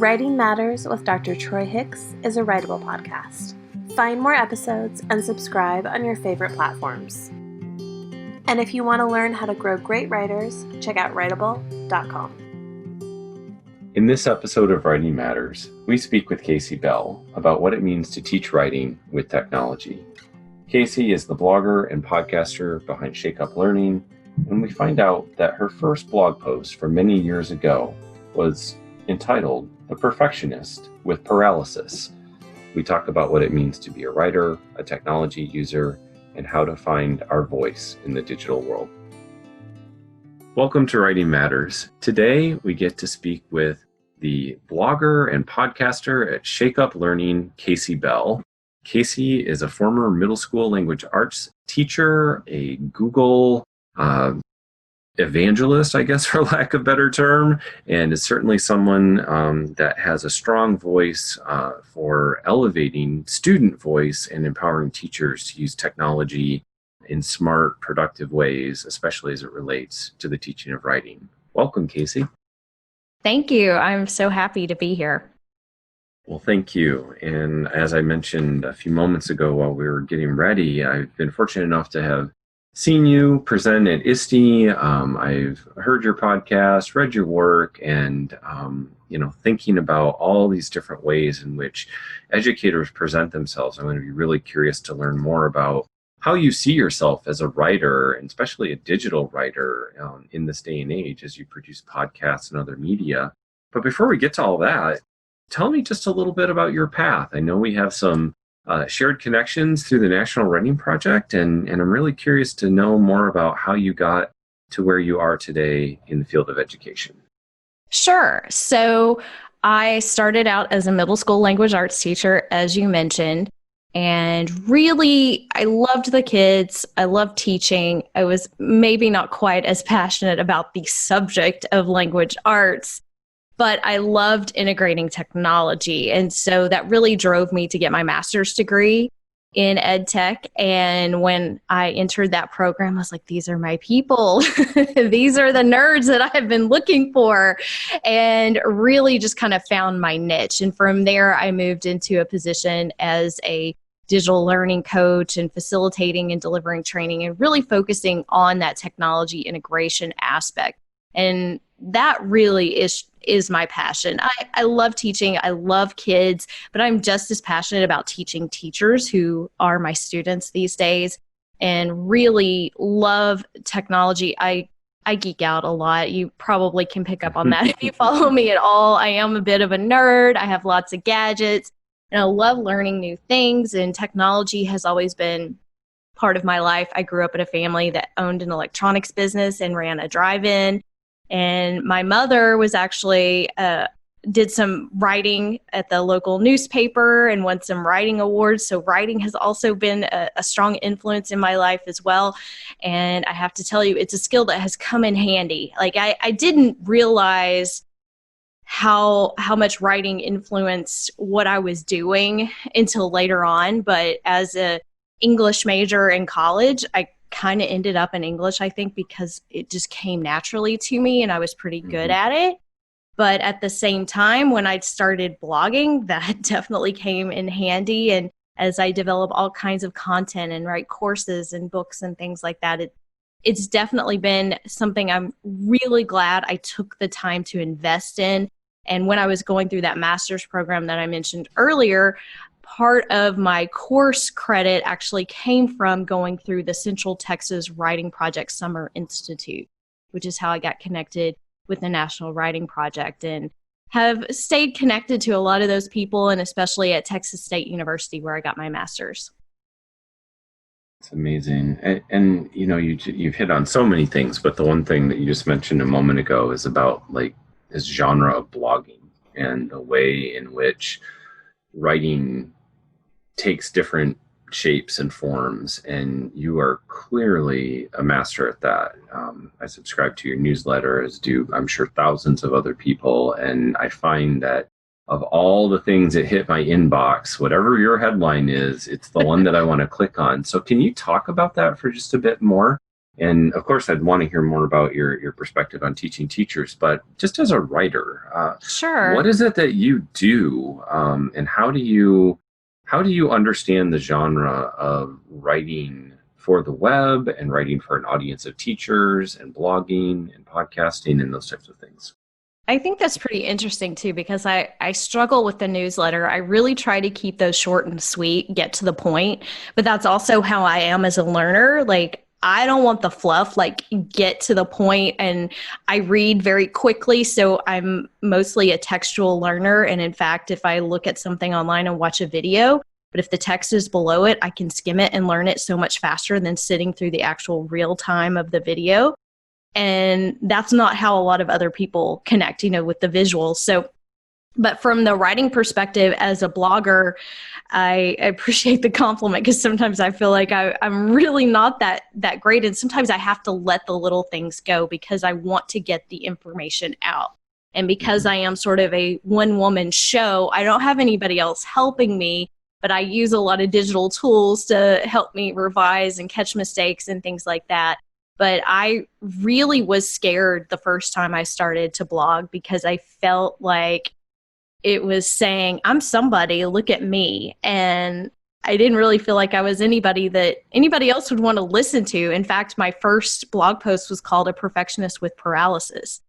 Writing Matters with Dr. Troy Hicks is a Writable podcast. Find more episodes and subscribe on your favorite platforms. And if you want to learn how to grow great writers, check out writable.com. In this episode of Writing Matters, we speak with Kasey Bell about what it means to teach writing with technology. Kasey is the blogger and podcaster behind Shake Up Learning, and we find out that her first blog post from many years ago was entitled The Perfectionist with Paralysis. We talk about what it means to be a writer, a technology user, and how to find our voice in the digital world. Welcome to Writing Matters. Today, we get to speak with the blogger and podcaster at Shake Up Learning, Kasey Bell. Kasey is a former middle school language arts teacher, a Google evangelist, I guess, for lack of a better term, and is certainly someone that has a strong voice for elevating student voice and empowering teachers to use technology in smart, productive ways, especially as it relates to the teaching of writing. Welcome, Kasey. Thank you. I'm so happy to be here. Well, thank you. And as I mentioned a few moments ago while we were getting ready, I've been fortunate enough to have seen you present at ISTE. I've heard your podcast, read your work, and thinking about all these different ways in which educators present themselves. I'm going to be really curious to learn more about how you see yourself as a writer, and especially a digital writer in this day and age as you produce podcasts and other media. But before we get to all that, tell me just a little bit about your path. I know we have some shared connections through the National Writing Project, and I'm really curious to know more about how you got to where you are today in the field of education. Sure. So I started out as a middle school language arts teacher, as you mentioned, and really, I loved the kids. I loved teaching. I was maybe not quite as passionate about the subject of language arts, but I loved integrating technology. And so that really drove me to get my master's degree in ed tech. And when I entered that program, I was like, these are my people. These are the nerds that I have been looking for, and really just kind of found my niche. And from there, I moved into a position as a digital learning coach and facilitating and delivering training and really focusing on that technology integration aspect. And that really is my passion. I love teaching. I love kids, but I'm just as passionate about teaching teachers who are my students these days, and really love technology. I geek out a lot. You probably can pick up on that if you follow me at all. I am a bit of a nerd. I have lots of gadgets, and I love learning new things, and technology has always been part of my life. I grew up in a family that owned an electronics business and ran a drive-in. And my mother was actually did some writing at the local newspaper and won some writing awards. So writing has also been a strong influence in my life as well. And I have to tell you, it's a skill that has come in handy. Like I didn't realize how much writing influenced what I was doing until later on. But as a English major in college, I kind of ended up in English, I think, because it just came naturally to me and I was pretty good at it. But at the same time, when I started blogging, that definitely came in handy. And as I develop all kinds of content and write courses and books and things like that, it's definitely been something I'm really glad I took the time to invest in. And when I was going through that master's program that I mentioned earlier, part of my course credit actually came from going through the Central Texas Writing Project Summer Institute, which is how I got connected with the National Writing Project, and have stayed connected to a lot of those people, and especially at Texas State University where I got my master's. It's amazing. And you've hit on so many things, but the one thing that you just mentioned a moment ago is about like this genre of blogging and the way in which writing takes different shapes and forms, and you are clearly a master at that. I subscribe to your newsletter, as do I'm sure thousands of other people, and I find that of all the things that hit my inbox, whatever your headline is, it's the one that I want to click on. So can you talk about that for just a bit more? And of course, I'd want to hear more about your perspective on teaching teachers, but just as a writer, Sure. what is it that you do, and how do you understand the genre of writing for the web and writing for an audience of teachers and blogging and podcasting and those types of things? I think that's pretty interesting too, because I struggle with the newsletter. I really try to keep those short and sweet, get to the point, but that's also how I am as a learner. Like, I don't want the fluff, like get to the point, and I read very quickly. So I'm mostly a textual learner. And in fact, if I look at something online and watch a video, but if the text is below it, I can skim it and learn it so much faster than sitting through the actual real time of the video. And that's not how a lot of other people connect, with the visuals. So, but from the writing perspective as a blogger, I appreciate the compliment, because sometimes I feel like I'm really not that great. And sometimes I have to let the little things go because I want to get the information out. And because I am sort of a one-woman show, I don't have anybody else helping me, but I use a lot of digital tools to help me revise and catch mistakes and things like that. But I really was scared the first time I started to blog, because I felt like it was saying, I'm somebody, look at me. And I didn't really feel like I was anybody that anybody else would want to listen to. In fact, my first blog post was called A Perfectionist with Paralysis.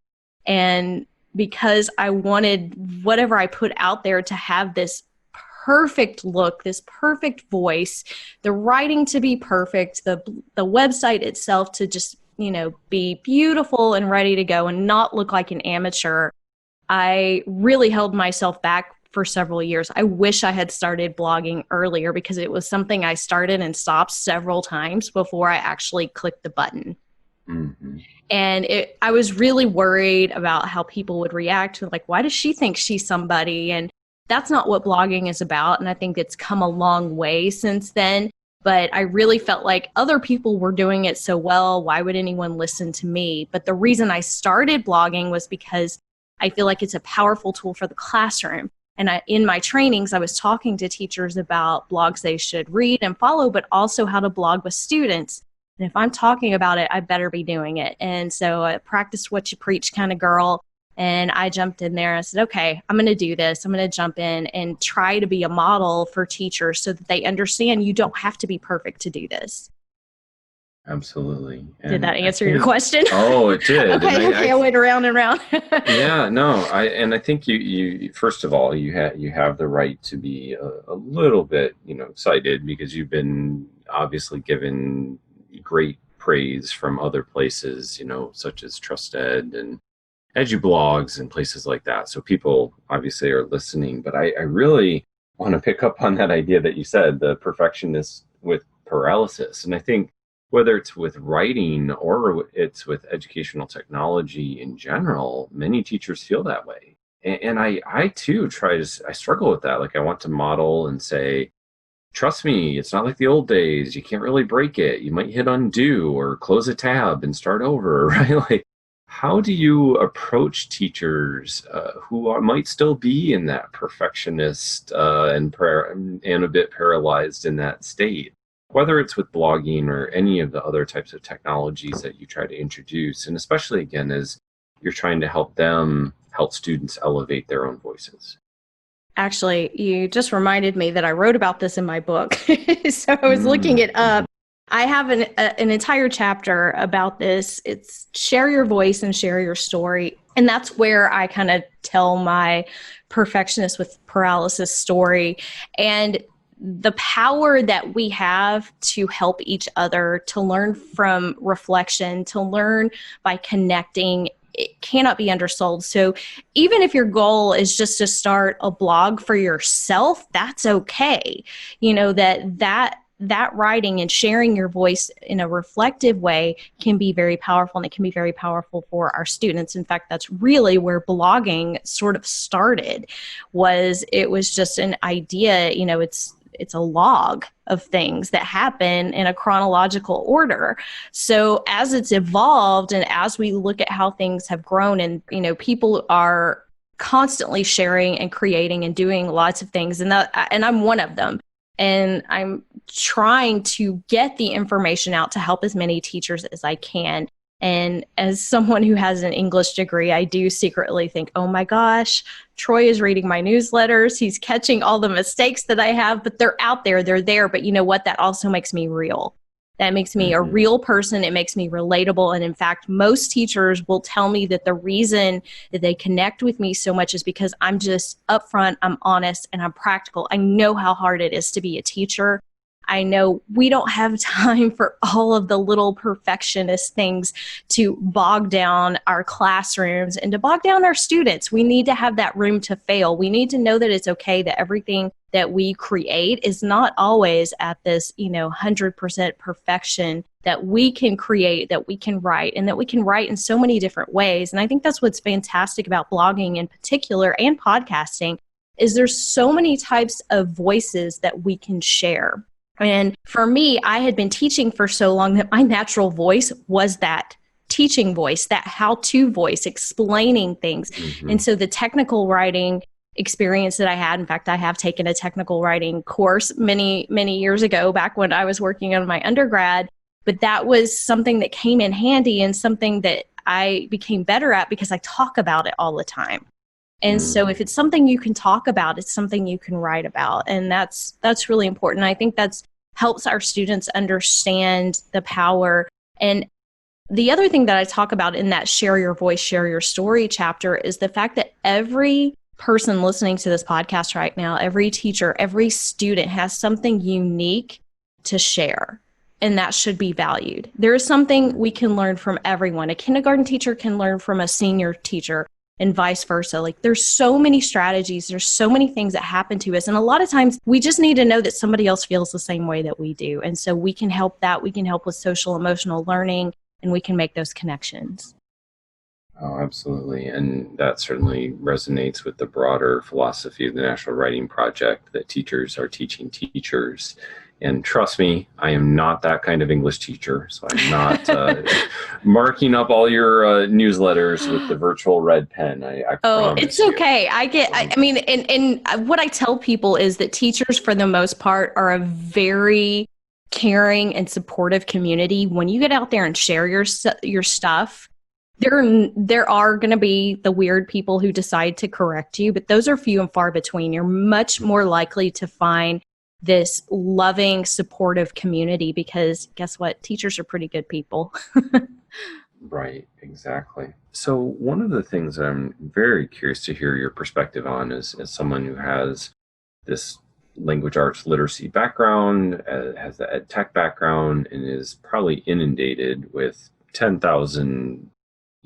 And because I wanted whatever I put out there to have this perfect look, this perfect voice, the writing to be perfect, the website itself to just, be beautiful and ready to go and not look like an amateur, I really held myself back for several years. I wish I had started blogging earlier, because it was something I started and stopped several times before I actually clicked the button. Mm-hmm. And I was really worried about how people would react to, like, why does she think she's somebody? And that's not what blogging is about. And I think it's come a long way since then. But I really felt like other people were doing it so well. Why would anyone listen to me? But the reason I started blogging was because I feel like it's a powerful tool for the classroom. And in my trainings, I was talking to teachers about blogs they should read and follow, but also how to blog with students. And if I'm talking about it, I better be doing it. And so I practiced what you preach kind of girl. And I jumped in there and I said, okay, I'm going to do this. I'm going to jump in and try to be a model for teachers so that they understand you don't have to be perfect to do this. Absolutely. And did that answer your question? Oh, it did. Okay, I went around and around. Yeah, no, I think you first of all, you have the right to be a little bit, excited, because you've been obviously given great praise from other places, such as Trusted and EduBlogs and places like that. So people obviously are listening, but I really want to pick up on that idea that you said, the perfectionist with paralysis. And I think whether it's with writing or it's with educational technology in general, many teachers feel that way. And I too I struggle with that. Like, I want to model and say, trust me, it's not like the old days. You can't really break it. You might hit undo or close a tab and start over, right? Like, how do you approach teachers who might still be in that perfectionist and a bit paralyzed in that state, whether it's with blogging or any of the other types of technologies that you try to introduce, and especially, again, as you're trying to help students elevate their own voices? Actually, you just reminded me that I wrote about this in my book. So I was looking it up. I have an entire chapter about this. It's share your voice and share your story. And that's where I kind of tell my perfectionist with paralysis story, and the power that we have to help each other, to learn from reflection, to learn by connecting. It cannot be undersold. So even if your goal is just to start a blog for yourself, that's okay. That writing and sharing your voice in a reflective way can be very powerful, and it can be very powerful for our students. In fact, that's really where blogging sort of started. It was just an idea, it's a log of things that happen in a chronological order. So as it's evolved, and as we look at how things have grown, and people are constantly sharing and creating and doing lots of things, and I'm one of them. And I'm trying to get the information out to help as many teachers as I can. And as someone who has an English degree, I do secretly think, oh my gosh, Troy is reading my newsletters. He's catching all the mistakes that I have, but they're out there. They're there. But you know what? That also makes me real. That makes me a real person. It makes me relatable. And in fact, most teachers will tell me that the reason that they connect with me so much is because I'm just upfront, I'm honest, and I'm practical. I know how hard it is to be a teacher. I know we don't have time for all of the little perfectionist things to bog down our classrooms and to bog down our students. We need to have that room to fail. We need to know that it's okay, that everything that we create is not always at this, 100% perfection, that we can create, that we can write, and that we can write in so many different ways. And I think that's what's fantastic about blogging in particular and podcasting is there's so many types of voices that we can share. And for me, I had been teaching for so long that my natural voice was that teaching voice, that how-to voice, explaining things. And so the technical writing experience that I had, in fact, I have taken a technical writing course many, many years ago, back when I was working on my undergrad, but that was something that came in handy and something that I became better at because I talk about it all the time. And so if it's something you can talk about, it's something you can write about. And that's really important. I think that's helps our students understand the power. And the other thing that I talk about in that Share Your Voice, Share Your Story chapter is the fact that every person listening to this podcast right now, every teacher, every student has something unique to share. And that should be valued. There is something we can learn from everyone. A kindergarten teacher can learn from a senior teacher, and vice versa. Like, there's so many strategies, there's so many things that happen to us. And a lot of times we just need to know that somebody else feels the same way that we do. And so we can help that. We can help with social emotional learning, and we can make those connections. Oh, absolutely. And that certainly resonates with the broader philosophy of the National Writing Project, that teachers are teaching teachers. And trust me, I am not that kind of English teacher, so I'm not marking up all your newsletters with the virtual red pen. I promise it's okay. And what I tell people is that teachers, for the most part, are a very caring and supportive community. When you get out there and share your stuff, there are going to be the weird people who decide to correct you, but those are few and far between. You're much more likely to find this loving, supportive community because guess what? Teachers are pretty good people. Right, exactly. So one of the things that I'm very curious to hear your perspective on is as someone who has this language arts literacy background, has the ed tech background, and is probably inundated with 10,000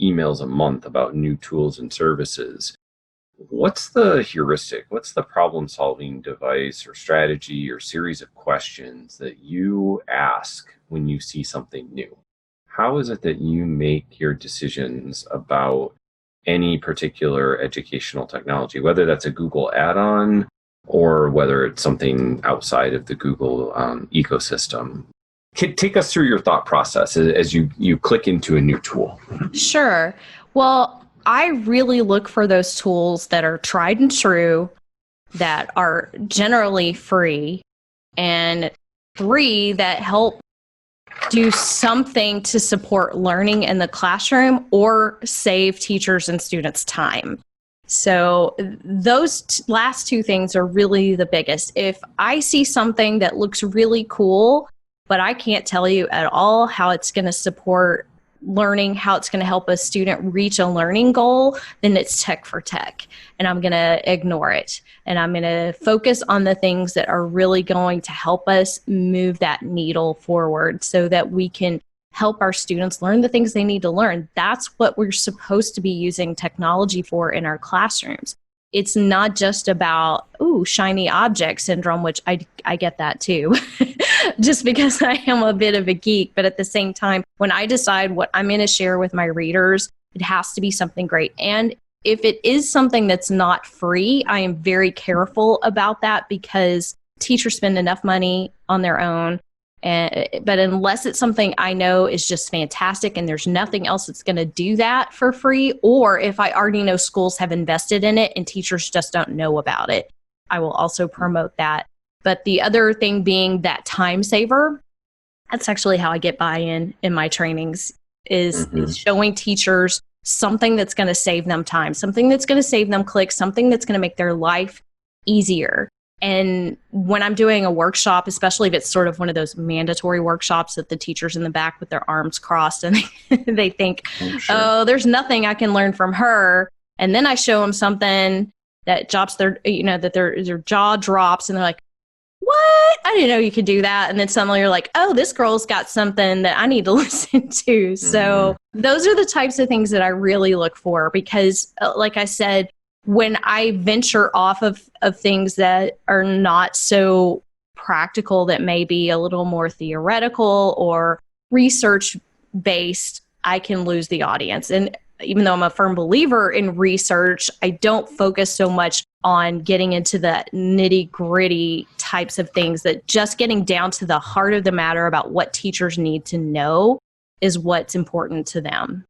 emails a month about new tools and services. What's the heuristic? What's the problem-solving device or strategy or series of questions that you ask when you see something new? How is it that you make your decisions about any particular educational technology, whether that's a Google add-on or whether it's something outside of the Google ecosystem? Take us through your thought process as you click into a new tool. Sure. Well, I really look for those tools that are tried and true, that are generally free, and three, that help do something to support learning in the classroom or save teachers and students time. So those last two things are really the biggest. If I see something that looks really cool, but I can't tell you at all how it's going to support learning, how it's going to help a student reach a learning goal, then it's tech for tech. And I'm going to ignore it. And I'm going to focus on the things that are really going to help us move that needle forward so that we can help our students learn the things they need to learn. That's what we're supposed to be using technology for in our classrooms. It's not just about, shiny object syndrome, which I get that too, just because I am a bit of a geek. But at the same time, when I decide what I'm going to share with my readers, it has to be something great. And if it is something that's not free, I am very careful about that because teachers spend enough money on their own. But unless it's something I know is just fantastic and there's nothing else that's going to do that for free, or if I already know schools have invested in it and teachers just don't know about it, I will also promote that. But the other thing being that time saver, that's actually how I get buy-in in my trainings is showing teachers something that's going to save them time, something that's going to save them clicks, something that's going to make their life easier. And when I'm doing a workshop, especially if it's sort of one of those mandatory workshops that the teacher's in the back with their arms crossed and they think, oh, there's nothing I can learn from her. And then I show them something that drops their, that their jaw drops and they're like, what? I didn't know you could do that. And then suddenly you're like, oh, this girl's got something that I need to listen to. So those are the types of things that I really look for because, like I said, when I venture off of things that are not so practical, that may be a little more theoretical or research based, I can lose the audience. And even though I'm a firm believer in research, I don't focus so much on getting into the nitty gritty types of things, that just getting down to the heart of the matter about what teachers need to know is what's important to them.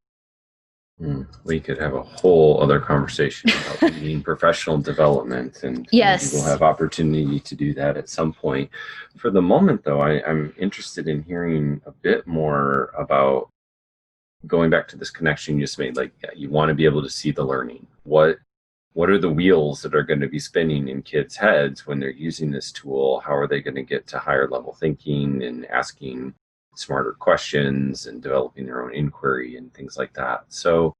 We could have a whole other conversation about leading professional development, and yes, we'll have opportunity to do that at some point. For the moment, though, I'm interested in hearing a bit more about going back to this connection you just made. Like, you want to be able to see the learning. What are the wheels that are going to be spinning in kids' heads when they're using this tool? How are they going to get to higher level thinking and asking smarter questions and developing their own inquiry and things like that? So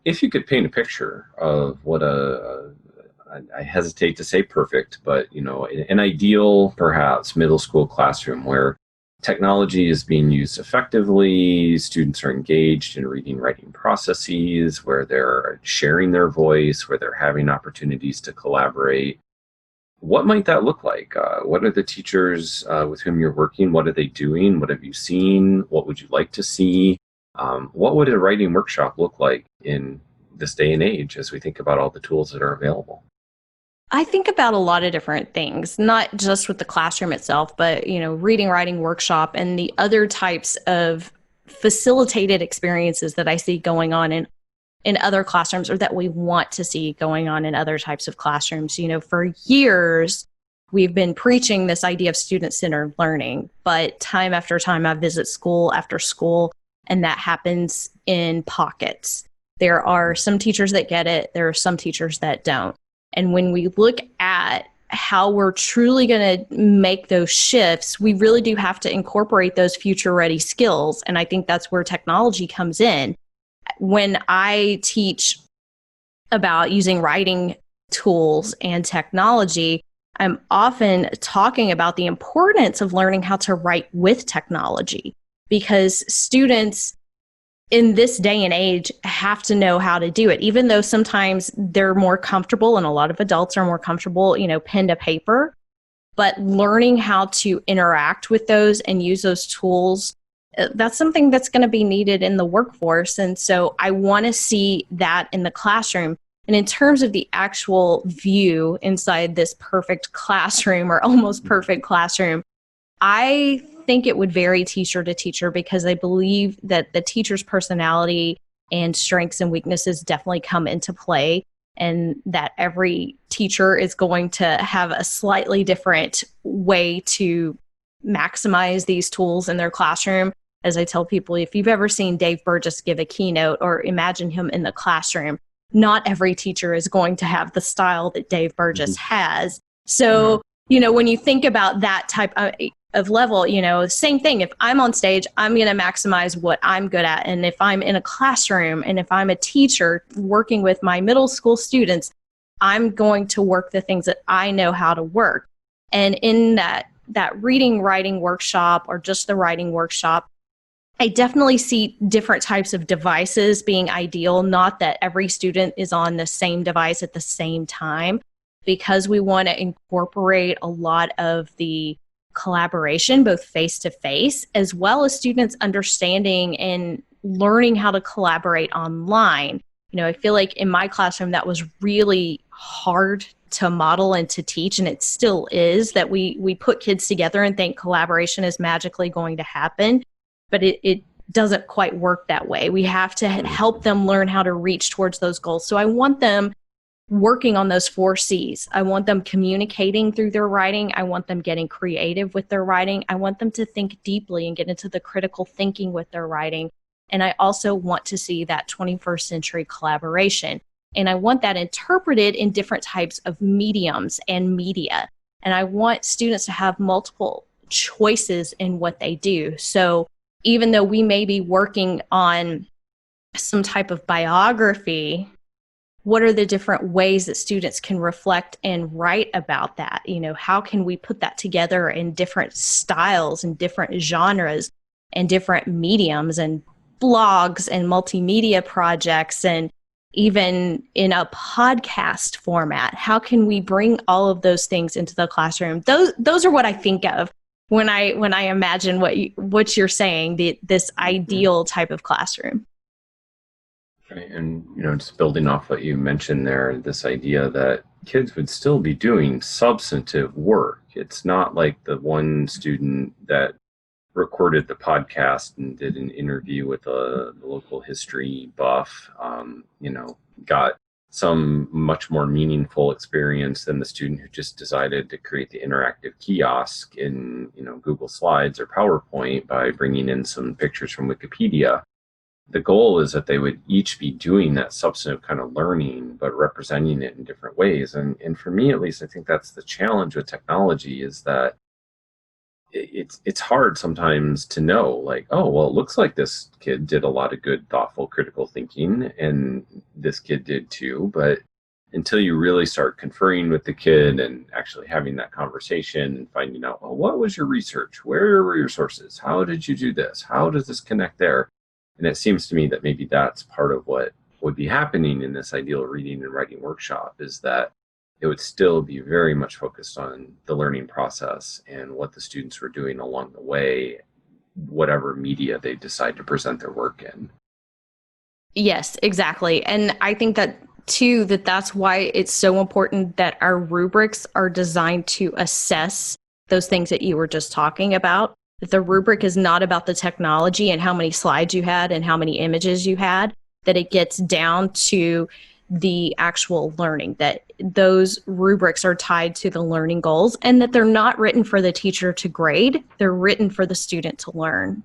if you could paint a picture of what I hesitate to say perfect, but an ideal perhaps middle school classroom where technology is being used effectively, students are engaged in reading, writing processes, where they're sharing their voice, where they're having opportunities to collaborate. What might that look like? What are the teachers with whom you're working? What are they doing? What have you seen? What would you like to see? What would a writing workshop look like in this day and age as we think about all the tools that are available? I think about a lot of different things, not just with the classroom itself, but, reading, writing workshop and the other types of facilitated experiences that I see going on in other classrooms, or that we want to see going on in other types of classrooms. For years, we've been preaching this idea of student-centered learning, but time after time I visit school after school, and that happens in pockets. There are some teachers that get it. There are some teachers that don't. And when we look at how we're truly going to make those shifts, we really do have to incorporate those future-ready skills. And I think that's where technology comes in. When I teach about using writing tools and technology, I'm often talking about the importance of learning how to write with technology, because students in this day and age have to know how to do it, even though sometimes they're more comfortable, and a lot of adults are more comfortable, pen to paper. But learning how to interact with those and use those tools, that's something that's going to be needed in the workforce. And so I want to see that in the classroom. And in terms of the actual view inside this perfect classroom, or almost perfect classroom, I think it would vary teacher to teacher, because I believe that the teacher's personality and strengths and weaknesses definitely come into play, and that every teacher is going to have a slightly different way to maximize these tools in their classroom. As I tell people, if you've ever seen Dave Burgess give a keynote or imagine him in the classroom, not every teacher is going to have the style that Dave Burgess has. So, when you think about that type of level, same thing. If I'm on stage, I'm going to maximize what I'm good at. And if I'm in a classroom, and if I'm a teacher working with my middle school students, I'm going to work the things that I know how to work. And in that reading, writing workshop, or just the writing workshop, I definitely see different types of devices being ideal. Not that every student is on the same device at the same time, because we want to incorporate a lot of the collaboration, both face-to-face, as well as students understanding and learning how to collaborate online. I feel like in my classroom that was really hard to model and to teach, and it still is, that we put kids together and think collaboration is magically going to happen, but it doesn't quite work that way. We have to help them learn how to reach towards those goals. So I want them working on those 4 C's. I want them communicating through their writing. I want them getting creative with their writing. I want them to think deeply and get into the critical thinking with their writing. And I also want to see that 21st century collaboration. And I want that interpreted in different types of mediums and media. And I want students to have multiple choices in what they do. So even though we may be working on some type of biography, what are the different ways that students can reflect and write about that? You know, how can we put that together in different styles and different genres and different mediums and blogs and multimedia projects, and even in a podcast format? How can we bring all of those things into the classroom? Those are what I think of when I imagine what you're saying, this ideal type of classroom. Right. And, just building off what you mentioned there, this idea that kids would still be doing substantive work. It's not like the one student that recorded the podcast and did an interview with the local history buff, got some much more meaningful experience than the student who just decided to create the interactive kiosk in, Google Slides or PowerPoint by bringing in some pictures from Wikipedia. The goal is that they would each be doing that substantive kind of learning, but representing it in different ways. And for me, at least, I think that's the challenge with technology, is that it's hard sometimes to know, like, oh, well, it looks like this kid did a lot of good, thoughtful, critical thinking, and this kid did too. But until you really start conferring with the kid and actually having that conversation and finding out, well, what was your research? Where were your sources? How did you do this? How does this connect there? And it seems to me that maybe that's part of what would be happening in this ideal reading and writing workshop, is that it would still be very much focused on the learning process and what the students were doing along the way, whatever media they decide to present their work in. Yes, exactly. And I think that too, that's why it's so important that our rubrics are designed to assess those things that you were just talking about. That the rubric is not about the technology and how many slides you had and how many images you had, that it gets down to the actual learning, that those rubrics are tied to the learning goals, and that they're not written for the teacher to grade, they're written for the student to learn.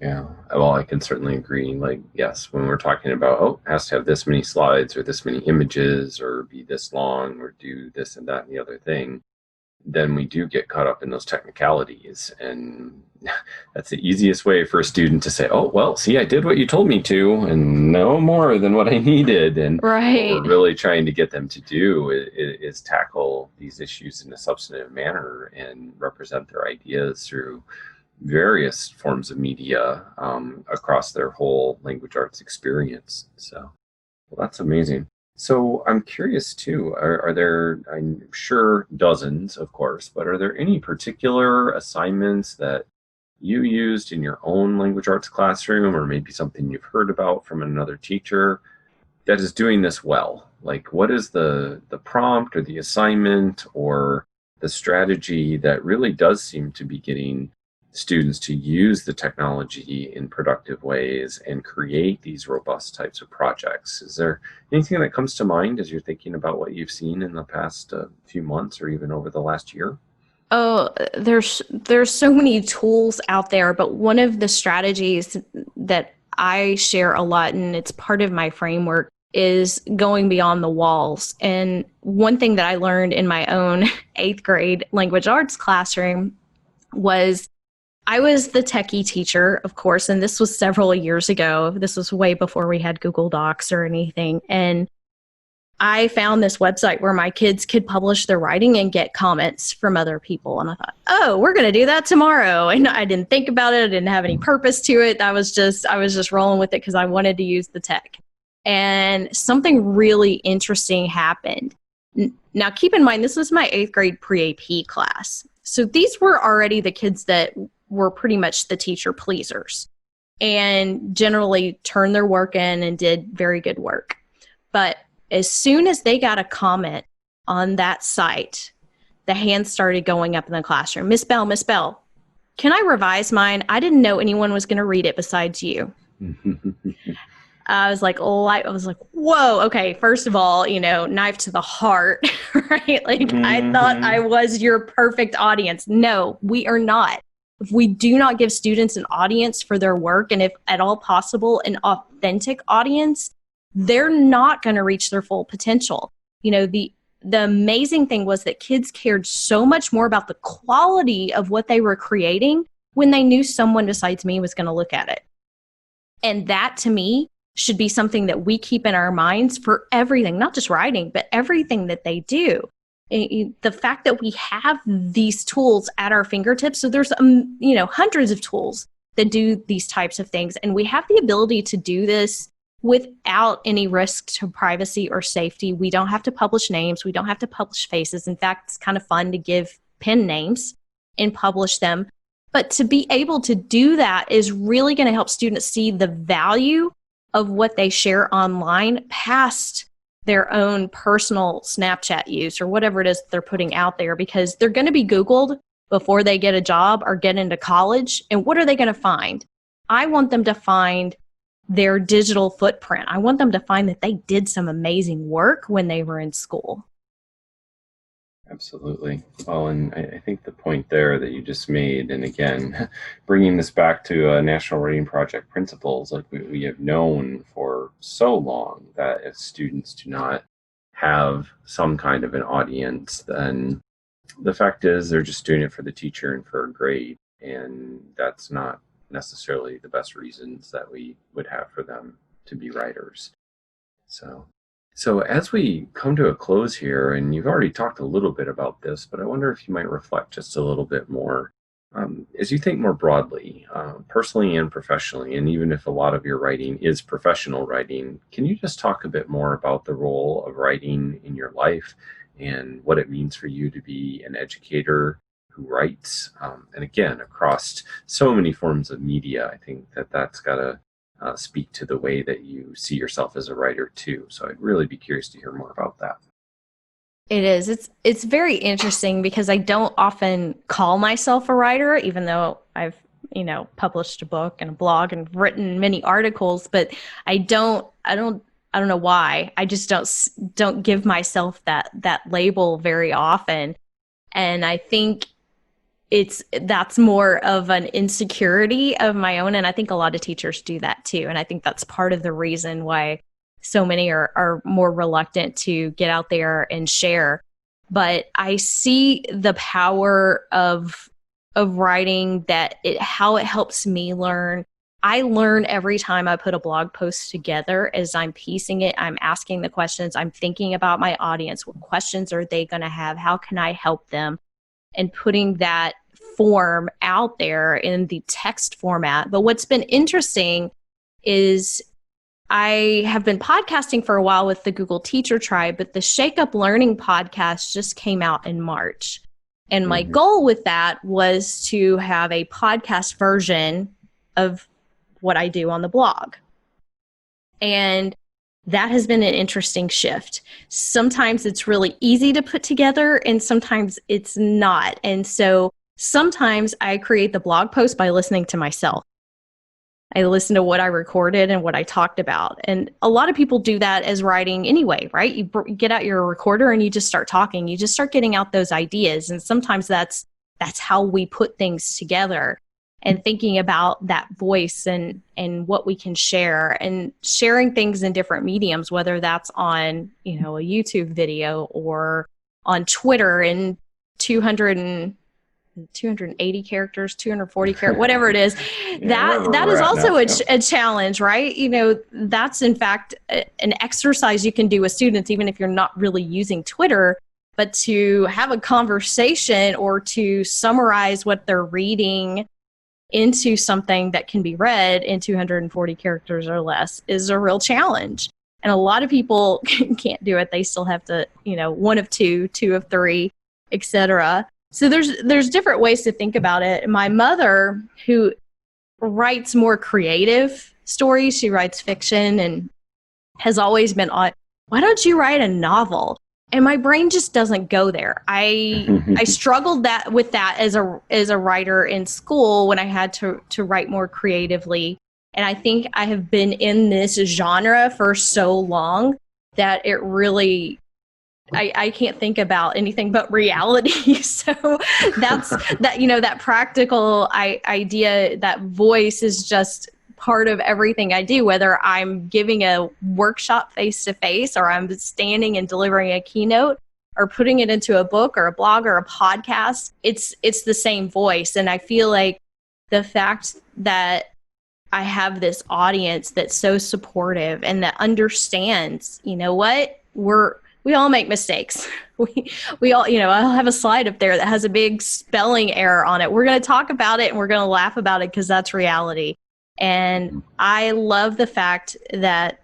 Yeah, well, I can certainly agree. Like, yes, when we're talking about, it has to have this many slides or this many images or be this long or do this and that and the other thing, then we do get caught up in those technicalities. And that's the easiest way for a student to say, oh, well, see, I did what you told me to and no more than what I needed. And right. What we're really trying to get them to do is tackle these issues in a substantive manner and represent their ideas through various forms of media across their whole language arts experience. So, well, that's amazing. So I'm curious too, are there, I'm sure dozens, of course, but are there any particular assignments that you used in your own language arts classroom, or maybe something you've heard about from another teacher that is doing this well? Like, what is the prompt or the assignment or the strategy that really does seem to be getting students to use the technology in productive ways and create these robust types of projects? Is there anything that comes to mind as you're thinking about what you've seen in the past few months or even over the last year? Oh, there's so many tools out there, but one of the strategies that I share a lot, and it's part of my framework, is going beyond the walls. And one thing that I learned in my own 8th grade language arts classroom was, I was the techie teacher, of course, and this was several years ago. This was way before we had Google Docs or anything. And I found this website where my kids could publish their writing and get comments from other people. And I thought, oh, we're going to do that tomorrow. And I didn't think about it. I didn't have any purpose to it. I was just rolling with it because I wanted to use the tech. And something really interesting happened. Now, keep in mind, this was my 8th grade pre-AP class. So these were already the kids that were pretty much the teacher pleasers and generally turned their work in and did very good work. But as soon as they got a comment on that site, the hands started going up in the classroom. Miss Bell, can I revise mine? I didn't know anyone was going to read it besides you. I was like, Whoa. Okay. First of all, knife to the heart, right? Like I thought I was your perfect audience. No, we are not. If we do not give students an audience for their work, and if at all possible, an authentic audience, they're not going to reach their full potential. The amazing thing was that kids cared so much more about the quality of what they were creating when they knew someone besides me was going to look at it. And that, to me, should be something that we keep in our minds for everything, not just writing, but everything that they do. The fact that we have these tools at our fingertips, so there's hundreds of tools that do these types of things, and we have the ability to do this without any risk to privacy or safety. We don't have to publish names. We don't have to publish faces. In fact, it's kind of fun to give pen names and publish them. But to be able to do that is really going to help students see the value of what they share online past their own personal Snapchat use or whatever it is they're putting out there, because they're going to be Googled before they get a job or get into college. And what are they going to find? I want them to find their digital footprint. I want them to find that they did some amazing work when they were in school. Absolutely. Well, and I think the point there that you just made, and again, bringing this back to National Writing Project principles, like we have known for so long that if students do not have some kind of an audience, then the fact is they're just doing it for the teacher and for a grade, and that's not necessarily the best reasons that we would have for them to be writers. So as we come to a close here, and you've already talked a little bit about this, but I wonder if you might reflect just a little bit more as you think more broadly, personally and professionally, and even if a lot of your writing is professional writing, can you just talk a bit more about the role of writing in your life and what it means for you to be an educator who writes? And again, across so many forms of media, I think that that's got to speak to the way that you see yourself as a writer too. So I'd really be curious to hear more about that. It is. It's very interesting because I don't often call myself a writer, even though I've, published a book and a blog and written many articles, but I don't know why. I just don't give myself that label very often. And I think that's more of an insecurity of my own. And I think a lot of teachers do that too. And I think that's part of the reason why so many are more reluctant to get out there and share. But I see the power of writing, how it helps me learn. I learn every time I put a blog post together. As I'm piecing it, I'm asking the questions, I'm thinking about my audience. What questions are they going to have? How can I help them? And putting that form out there in the text format. But what's been interesting is I have been podcasting for a while with the Google Teacher Tribe, but the Shake Up Learning podcast just came out in March. And my goal with that was to have a podcast version of what I do on the blog. And that has been an interesting shift. Sometimes it's really easy to put together and sometimes it's not. And so sometimes I create the blog post by listening to myself. I listen to what I recorded and what I talked about. And a lot of people do that as writing anyway, right? You get out your recorder and you just start talking. You just start getting out those ideas. And sometimes that's how we put things together. And thinking about that voice and what we can share, and sharing things in different mediums, whether that's on, a YouTube video or on Twitter in 280 characters, 240 characters, whatever it is. that is also a challenge, right? That's in fact an exercise you can do with students, even if you're not really using Twitter, but to have a conversation or to summarize what they're reading into something that can be read in 240 characters or less is a real challenge. And a lot of people can't do it. They still have to, one of two of three, etc. So there's different ways to think about it. My mother, who writes more creative stories, she writes fiction and has always been on, why don't you write a novel? And my brain just doesn't go there. I struggled with that as a writer in school when I had to write more creatively. And I think I have been in this genre for so long that it really, I can't think about anything but reality. So that's that, that practical idea, that voice is just part of everything I do, whether I'm giving a workshop face to face, or I'm standing and delivering a keynote, or putting it into a book or a blog or a podcast. It's the same voice. And I feel like the fact that I have this audience that's so supportive and that understands, what we all make mistakes. We all, I'll have a slide up there that has a big spelling error on it. We're going to talk about it and we're going to laugh about it because that's reality. And I love the fact that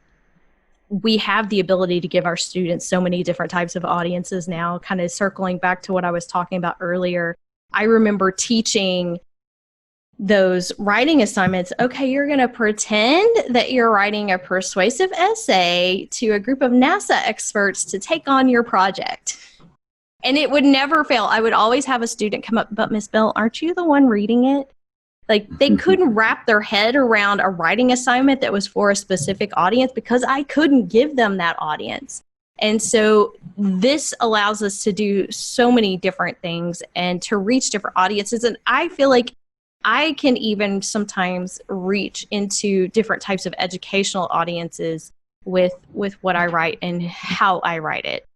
we have the ability to give our students so many different types of audiences now. Kind of circling back to what I was talking about earlier, I remember teaching those writing assignments. Okay, you're going to pretend that you're writing a persuasive essay to a group of NASA experts to take on your project. And it would never fail. I would always have a student come up, but Miss Bell, aren't you the one reading it? Like, they couldn't wrap their head around a writing assignment that was for a specific audience because I couldn't give them that audience. And so this allows us to do so many different things and to reach different audiences. And I feel like I can even sometimes reach into different types of educational audiences with what I write and how I write it.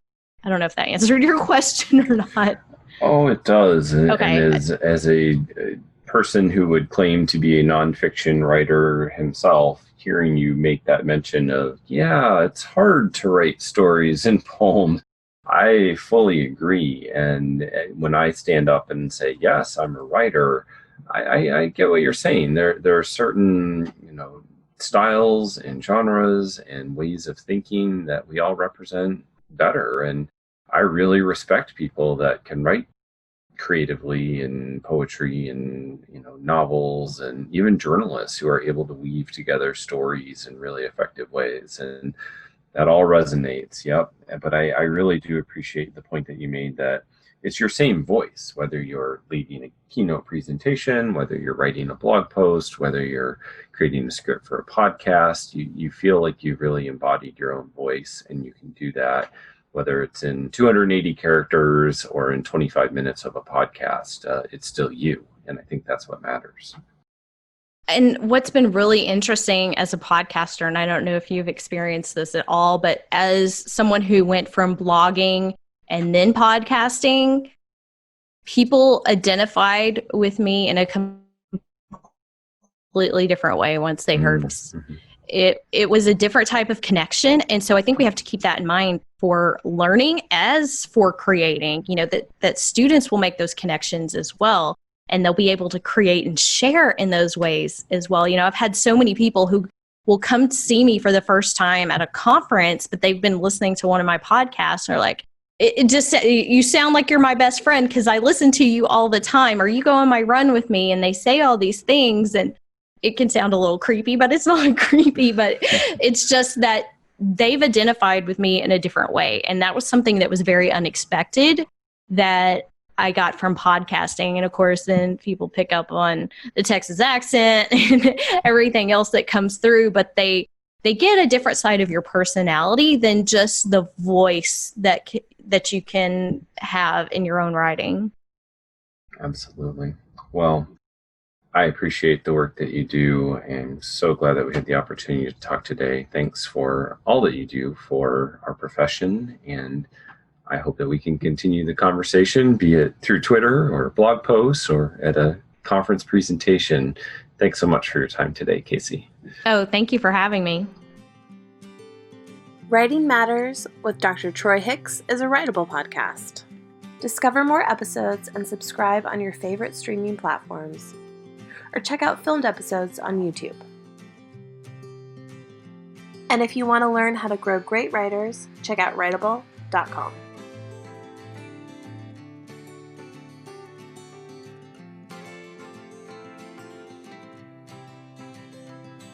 I don't know if that answered your question or not. Oh, it does. Okay. And as a person who would claim to be a nonfiction writer himself, hearing you make that mention of, it's hard to write stories and poems, I fully agree. And when I stand up and say, yes, I'm a writer, I get what you're saying. There are certain, styles and genres and ways of thinking that we all represent better. And I really respect people that can write creatively in poetry and, novels, and even journalists who are able to weave together stories in really effective ways. And that all resonates. Yep. But I really do appreciate the point that you made, that it's your same voice, whether you're leading a keynote presentation, whether you're writing a blog post, whether you're creating a script for a podcast. You feel like you've really embodied your own voice, and you can do that, whether it's in 280 characters or in 25 minutes of a podcast. It's still you. And I think that's what matters. And what's been really interesting as a podcaster, and I don't know if you've experienced this at all, but as someone who went from blogging and then podcasting, people identified with me in a completely different way once they heard it was a different type of connection. And so I think we have to keep that in mind for learning as for creating, that students will make those connections as well. And they'll be able to create and share in those ways as well. I've had so many people who will come to see me for the first time at a conference, but they've been listening to one of my podcasts, and are like, it just, you sound like you're my best friend because I listen to you all the time, or you go on my run with me, and they say all these things, and it can sound a little creepy, but it's not creepy, but it's just that they've identified with me in a different way. And that was something that was very unexpected that I got from podcasting. And of course, then people pick up on the Texas accent and everything else that comes through, but they get a different side of your personality than just the voice that you can have in your own writing. Absolutely. Well, I appreciate the work that you do, and I'm so glad that we had the opportunity to talk today. Thanks for all that you do for our profession, and I hope that we can continue the conversation, be it through Twitter or blog posts or at a conference presentation. Thanks so much for your time today, Kasey. Oh, thank you for having me. Writing Matters with Dr. Troy Hicks is a writable podcast. Discover more episodes and subscribe on your favorite streaming platforms, or check out filmed episodes on YouTube. And if you want to learn how to grow great writers, check out writable.com.